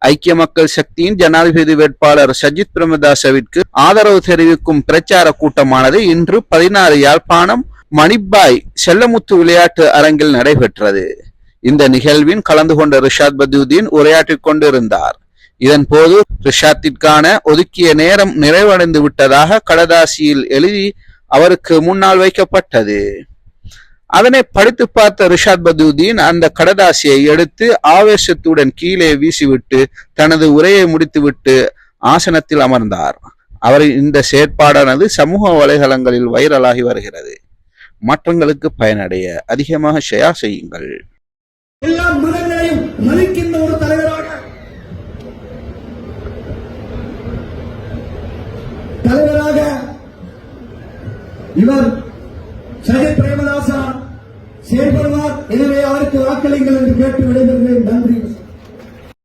ஐக்கிய மக்கள் சக்தியின் ஜனாதிபதி வேட்பாளர் சஜித் பிரேமதாசவிற்கு ஆதரவு தெரிவிக்கும் பிரச்சார கூட்டமானது இன்று 16 யாழ்ப்பாணம் மணிப்பாய் செல்லமுத்து விளையாட்டு அரங்கில் நடைபெற்றது. இந்த நிகழ்வின் கலந்து கொண்ட ரிஷாத் பத்யுதீன் உரையாற்றிக் கொண்டிருந்தார். இதன் போது ரிஷாத்திற்கான ஒதுக்கிய நேரம் நிறைவடைந்து விட்டதாக கடதாசியில் எழுதி அவருக்கு முன்னால் வைக்கப்பட்டது. அதனை படித்து பார்த்த ரிஷாத் பத்யுதீன் அந்த கடதாசியை எடுத்து ஆவேசத்துடன் கீழே வீசிவிட்டு தனது உரையை முடித்துவிட்டு ஆசனத்தில் அமர்ந்தார். அவரின் இந்த செயற்பாடானது சமூக வலைதளங்களில் வைரலாகி வருகிறது. மாற்றங்களுக்கு பயனடைய அதிகமாக ஷேர் செய்யுங்கள். எல்லா மதங்களையும் மதிக்கின்ற ஒரு தலைவராக இவர் சஜித் பிரேமதாசா செயல்படுவார். எனவே அவருக்கு வாக்களிங்கள் என்று கேட்டு விடைபெறுகிறேன். நன்றி.